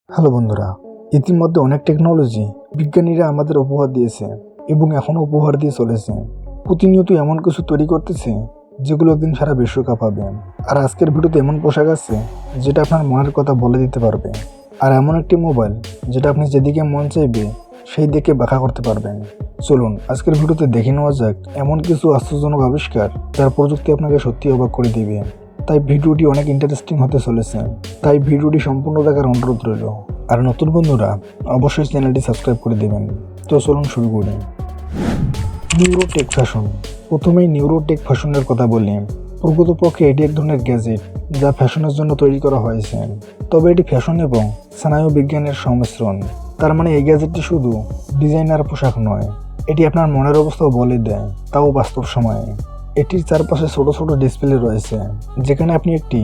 Hello বন্ধুরা, ইতিমধ্যে অনেক টেকনোলজি বিজ্ঞানীরা আমাদের উপহার দিয়েছে এবং এখনও উপহার দিয়ে চলেছে। প্রতিনিয়ত এমন কিছু তৈরি করতেছে যেগুলো একদিন সারা বিশ্ব কাঁপাবে। আর আজকের ভিডিওতে এমন পোশাক আছে যেটা আপনার মনের কথা বলে দিতে পারবে, আর এমন একটি মোবাইল যেটা আপনি যেদিকে মন চাইবে সেই দিকে ব্যাখ্যা করতে পারবেন। চলুন আজকের ভিডিওতে দেখে নেওয়া যাক এমন কিছু আশ্চর্যজনক আবিষ্কার যার প্রযুক্তি আপনাকে সত্যি অবাক করে দিবে। তাই ভিডিওটি অনেক ইন্টারেস্টিং হতে চলেছে, তাই ভিডিওটি সম্পূর্ণ দেখার অনুরোধ রইল। আর নতুন বন্ধুরা অবশ্যই চ্যানেলটি সাবস্ক্রাইব করে দেবেন। তো চলুন শুরু করি। নিউরোটেক ফ্যাশন। প্রথমেই নিউরোটেক ফ্যাশনের কথা বলি। প্রকৃতপক্ষে এটি এক ধরনের গ্যাজেট যা ফ্যাশনের জন্য তৈরি করা হয়েছে, তবে এটি ফ্যাশন এবং স্নায়ু বিজ্ঞানের সংমিশ্রণ। তার মানে এই গ্যাজেটটি শুধু ডিজাইনার পোশাক নয়, এটি আপনার মনের অবস্থাও বলে দেয়, তাও বাস্তব সময়ে। এটির চারপাশে ছোট ছোট ডিসপ্লে রয়েছে যেখানে আপনি একটি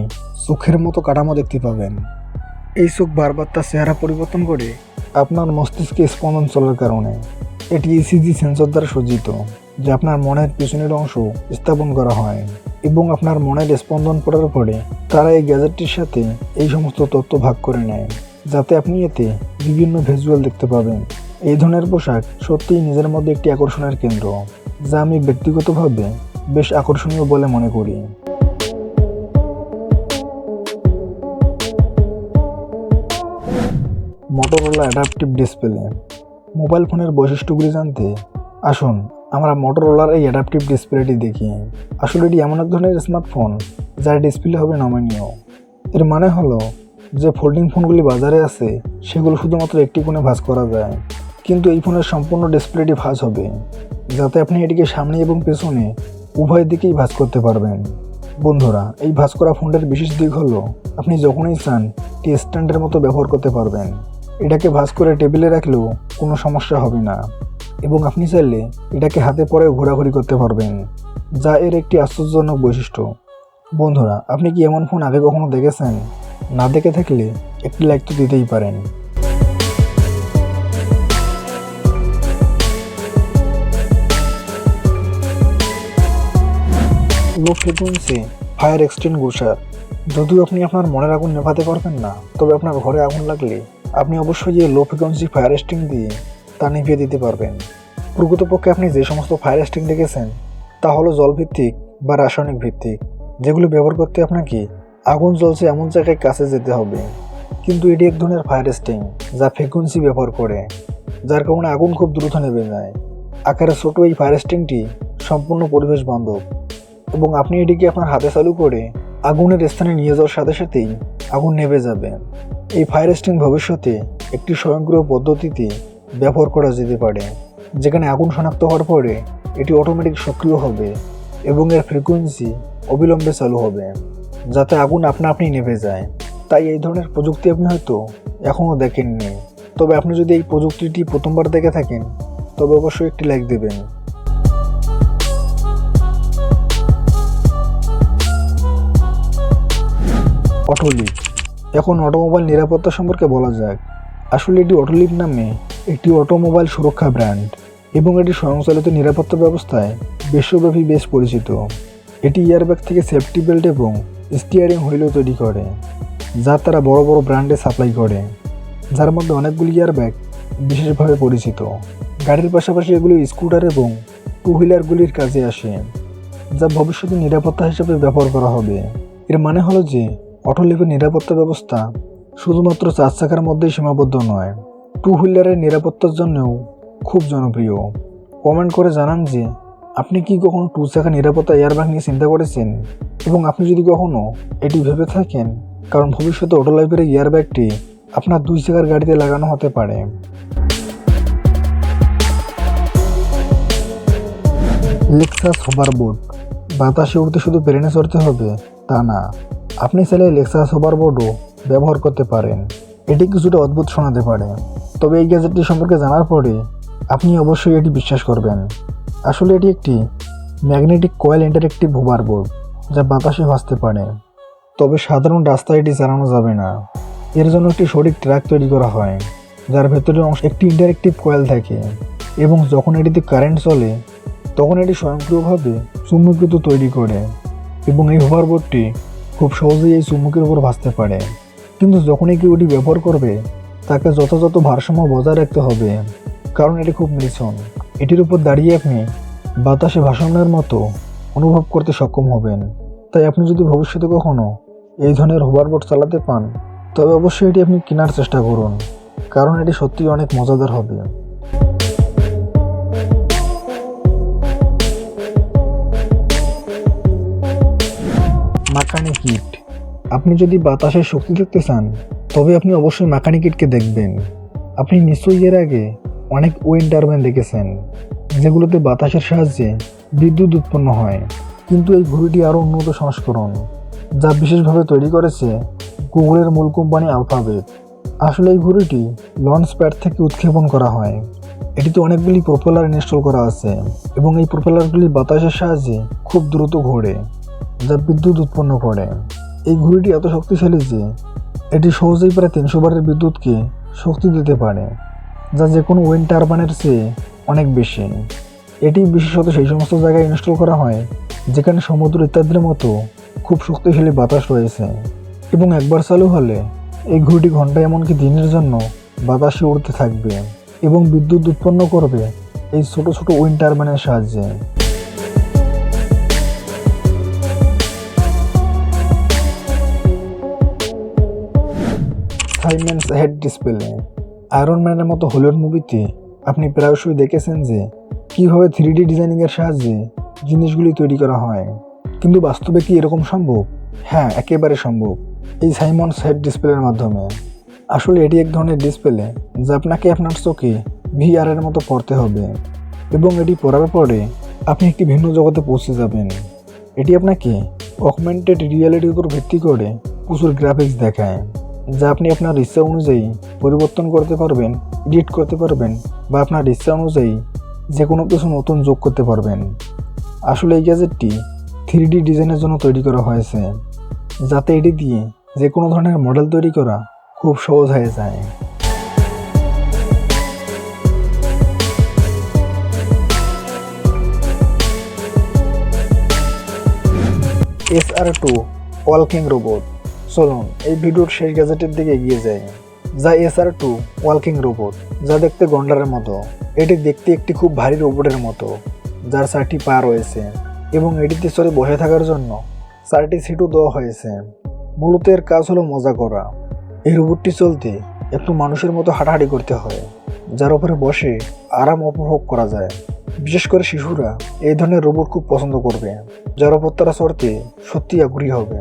চোখের মতো কাঠামো দেখতে পাবেন। এই চোখ বারবার তার চেহারা পরিবর্তন করে আপনার মস্তিষ্কে স্পন্দন চলার কারণে। এটি ইসিজি সেন্সর দ্বারা সজ্জিত, যা আপনার মনের পিছনের অংশ স্থাপন করা হয় এবং আপনার মনের স্পন্দন পড়ার পরে তারা এই গ্যাজেটটির সাথে এই সমস্ত তথ্য ভাগ করে নেয়, যাতে আপনি এতে বিভিন্ন ভিজুয়াল দেখতে পাবেন। এই ধরনের পোশাক সত্যিই নিজের মধ্যে একটি আকর্ষণের কেন্দ্র, যা আমি ব্যক্তিগতভাবে বেশ আকর্ষণীয় বলে মনে করি। Motorola adaptive display. মোবাইল ফোনের বৈশিষ্ট্যগুলি জানতে আসুন আমরা মোটরোলার এই অ্যাডাপটিভ ডিসপ্লেটি দেখি। আসলে এটি এমন এক ধরনের স্মার্টফোন যার ডিসপ্লে হবে নমনীয়। এর মানে হলো যে ফোল্ডিং ফোনগুলি বাজারে আছে সেগুলো শুধুমাত্র একটি কোণে ভাঁজ করা যায়, কিন্তু এই ফোনের সম্পূর্ণ ডিসপ্লেটি ভাঁজ হবে, যাতে আপনি এটিকে সামনে এবং পেছনে উভয় দিকেই ভাঁজ করতে পারবেন। বন্ধুরা, এই ভাঁজ করা ফোনটার বিশেষ দিক হলো আপনি যখনই চান এটি স্ট্যান্ডের মতো ব্যবহার করতে পারবেন। এটাকে ভাঁজ করে টেবিলে রাখলেও কোনো সমস্যা হবে না এবং আপনি চাইলে এটাকে হাতে পরেও ঘোরাঘুরি করতে পারবেন, যা এর একটি আশ্চর্যজনক বৈশিষ্ট্য। বন্ধুরা, আপনি কি এমন ফোন আগে কখনো দেখেছেন? না দেখে থাকলে একটি লাইক তো দিতেই পারেন। Low frequency fire extinguisher. যদিও আপনি আপনার মনের আগুন নেভাতে পারবেন না, তবে আপনার ঘরে আগুন লাগলে আপনি অবশ্যই এই লো ফ্রিকোয়েন্সি ফায়ার এক্সটিং দিয়ে তা নিভিয়ে দিতে পারবেন। প্রকৃতপক্ষে আপনি যে সমস্ত ফায়ার এক্সটিং দেখেছেন তা হলো জলভিত্তিক বা রাসায়নিক ভিত্তিক, যেগুলো ব্যবহার করতে আপনাকে আগুন জ্বলছে এমন জায়গায় কাছে যেতে হবে। কিন্তু এটি এক ধরনের ফায়ার এক্সটিং যা ফ্রিকোয়েন্সি ব্যবহার করে, যার কারণে আগুন খুব দ্রুত নেভে যায়। আকারে ছোট এই ফায়ার এক্সটিংটি সম্পূর্ণ পরিবেশ বান্ধব এবং আপনি এটিকে আপনার হাতে চালু করে আগুনের স্থানে নিয়ে যাওয়ার সাথে সাথেই আগুন নেভে যাবে। এই ফায়ার এক্সটিং ভবিষ্যতে একটি স্বয়ংক্রিয় পদ্ধতিতে ব্যবহার করা যেতে পারে, যেখানে আগুন শনাক্ত হওয়ার পরে এটি অটোমেটিক সক্রিয় হবে এবং এর ফ্রিকোয়েন্সি অবিলম্বে চালু হবে, যাতে আগুন আপনি নেভে যায়। তাই এই ধরনের প্রযুক্তি আপনি হয়তো এখনও দেখেননি, তবে আপনি যদি এই প্রযুক্তিটি প্রথমবার দেখে থাকেন তবে অবশ্যই একটি লাইক দেবেন। অটোলিভ। এখন অটোমোবাইল নিরাপত্তা সম্পর্কে বলা যাক। আসলে এটি অটোলিভ নামে একটি অটোমোবাইল সুরক্ষা ব্র্যান্ড এবং এটি স্বয়ংচালিত নিরাপত্তা ব্যবস্থায় বিশ্বব্যাপী বেশ পরিচিত। এটি এয়ারব্যাগ থেকে সেফটি বেল্ট এবং স্টিয়ারিং হুইলও তৈরি করে, যা তারা বড় বড় ব্র্যান্ডে সাপ্লাই করে, যার মধ্যে অনেকগুলি এয়ারব্যাগ বিশেষভাবে পরিচিত। গাড়ির পাশাপাশি এগুলি স্কুটার এবং টু হুইলারগুলির কাজে আসে, যা ভবিষ্যতে নিরাপত্তা হিসেবে ব্যবহার করা হবে। এর মানে হলো যে অটোলিভের নিরাপত্তা ব্যবস্থা শুধুমাত্র 4 চাকার মধ্যেই সীমাবদ্ধ নয়, টু হুইলারের নিরাপত্তার জন্যও খুব জনপ্রিয়। কমেন্ট করে জানান যে আপনি কি কখনো 2 চাকা নিরাপত্তা এয়ারব্যাগ নিয়ে চিন্তা করেছেন, এবং আপনি যদি কখনো এটি ভেবে থাকেন, কারণ ভবিষ্যতে অটোলাইভের এই এয়ারব্যাগটি আপনার 2 চাকার গাড়িতে লাগানো হতে পারে। লেক্সাস হোভারবোর্ড। বাতাসে উড়তে শুধু প্লেনে চড়তে হবে তা না, আপনি চাইলে লেক্সাস হোভারবোর্ডও ব্যবহার করতে পারেন। এটি কিছুটা অদ্ভুত শোনাতে পারে, তবে এই গ্যাজেটটি সম্পর্কে জানার পরে আপনি অবশ্যই এটি বিশ্বাস করবেন। আসলে এটি একটি ম্যাগনেটিক কয়েল ইন্টারেক্টিভ হোভারবোর্ড যা বাতাসে ভাসতে পারে, তবে সাধারণ রাস্তায় এটি চালানো যাবে না। এর জন্য একটি সঠিক ট্র্যাক তৈরি করা হয়, যার ভেতরের অংশ একটি ইন্টারেক্টিভ কয়েল থাকে এবং যখন এটিতে কারেন্ট চলে তখন এটি স্বয়ংক্রিয়ভাবে চুম্বকীয়তা তৈরি করে এবং এই হোভারবোর্ডটি খুব সহজেই এই চুম্বকের উপর ভাসতে পারে। কিন্তু যখনই কেউ এটি ব্যবহার করবে তাকে যথাযথ ভারসাম্য বজায় রাখতে হবে, কারণ এটি খুব নির্জন। এটির উপর দাঁড়িয়ে আপনি বাতাসে ভাসনের মতো অনুভব করতে সক্ষম হবেন। তাই আপনি যদি ভবিষ্যতে কখনো এই ধরনের হোভারবোর্ড চালাতে পান, তবে অবশ্যই এটি আপনি কেনার চেষ্টা করুন, কারণ এটি সত্যিই অনেক মজাদার হবে। মাকানি কিট। আপনি যদি বাতাসের শক্তি দেখতে চান, তবে আপনি অবশ্যই মাকানি কিটকে দেখবেন। আপনি নিশ্চয়ই এর আগে অনেক উইন্ড টারবাইন দেখেছেন, যেগুলোতে বাতাসের সাহায্যে বিদ্যুৎ উৎপন্ন হয়। কিন্তু এই ঘড়িটি আরও উন্নত সংস্করণ, যা বিশেষভাবে তৈরি করেছে গুগলের মূল কোম্পানি আলফাবেট। আসলে এই ঘড়িটি লঞ্চ প্যাড থেকে উৎক্ষেপণ করা হয়। এটিতে অনেকগুলি প্রোপেলার ইনস্টল করা আছে এবং এই প্রোপেলারগুলি বাতাসের সাহায্যে খুব দ্রুত ঘোরে, যা বিদ্যুৎ উৎপন্ন করে। এই ঘড়িটি এত শক্তিশালী যে এটি সহজেই প্রায় 300 বারের বিদ্যুৎকে শক্তি দিতে পারে, যা যে কোনো উইন্ড টারবাইনের চেয়ে অনেক বেশি। এটি বিশেষত সেই সমস্ত জায়গায় ইনস্টল করা হয় যেখানে সমুদ্র ইত্যাদির মতো খুব শক্তিশালী বাতাস রয়েছে, এবং একবার চালু হলে এই ঘড়িটি ঘন্টায় এমনকি দিনের জন্য বাতাসে উড়তে থাকবে এবং বিদ্যুৎ উৎপন্ন করবে এই ছোট ছোট উইন্ড টারবাইনের সাহায্যে। সাইমেন্স হেড ডিসপ্লে। আয়রন ম্যানের মতো হলিউড মুভিতে আপনি প্রায়শই দেখেছেন যে কীভাবে 3D ডিজাইনিংয়ের সাহায্যে জিনিসগুলি তৈরি করা হয়, কিন্তু বাস্তবে কি এরকম সম্ভব? হ্যাঁ, একেবারে সম্ভব এই সাইমন্স হেড ডিসপ্লের মাধ্যমে। আসলে এটি এক ধরনের ডিসপ্লে যা আপনাকে আপনার চোখে ভিআরের মতো পড়তে হবে, এবং এটি পড়ার পরে আপনি একটি ভিন্ন জগতে পৌঁছে যাবেন। এটি আপনাকে অগমেন্টেড রিয়ালিটির উপর ভিত্তি করে প্রচুর গ্রাফিক্স দেখায়, যা আপনি আপনার ইচ্ছা অনুযায়ী পরিবর্তন করতে পারবেন, এডিট করতে পারবেন, বা আপনার ইচ্ছা অনুযায়ী যে কোনো কিছু নতুন যোগ করতে পারবেন। আসলে এই গ্যাজেটটি 3D ডিজাইনের জন্য তৈরি করা হয়েছে, যাতে এটি দিয়ে যে কোনো ধরনের মডেল তৈরি করা খুব সহজ হয়ে যায়। SR2 walking robot. চলুন এই ভিডিওর শেষ গ্যাজেটের দিকে এগিয়ে যায়, যা SR2 ওয়াকিং রোবট, যা দেখতে গন্ডারের মতো। এটি দেখতে একটি খুব ভারী রোবটের মতো, যার 4টি পা রয়েছে এবং এটিতে চড়ে বসে থাকার জন্য 4টি সিটও দেওয়া হয়েছে। মূলত এর কাজ হলো মজা করা। এই রোবটটি চলতে একটু মানুষের মতো হাঁটাহাঁটি করতে হয়, যার উপরে বসে আরাম উপভোগ করা যায়। বিশেষ করে শিশুরা এই ধরনের রোবট খুব পছন্দ করবে, যার উপর তারা চড়তে সত্যি আগ্রহী হবে।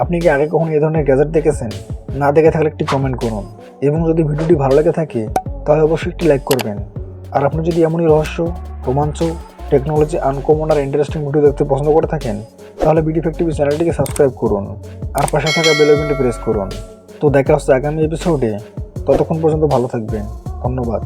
আপনি কি আগে কখনো এই ধরনের গ্যাজেট দেখেছেন? না দেখে থাকলে একটি কমেন্ট করুন, এবং যদি ভিডিওটি ভালো লেগে থাকে তাহলে অবশ্যই একটি লাইক করবেন। আর আপনি যদি এমনই রহস্য, রোমাঞ্চ, টেকনোলজি, আনকমন আর ইন্টারেস্টিং ভিডিও দেখতে পছন্দ করে থাকেন, তাহলে বিডি ফ্যাক্টরি চ্যানেলটিকে সাবস্ক্রাইব করুন আর পাশে থাকা বেল আইকনটি প্রেস করুন। তো দেখা হচ্ছে আগামী এপিসোডে। ততক্ষণ পর্যন্ত ভালো থাকবেন। ধন্যবাদ।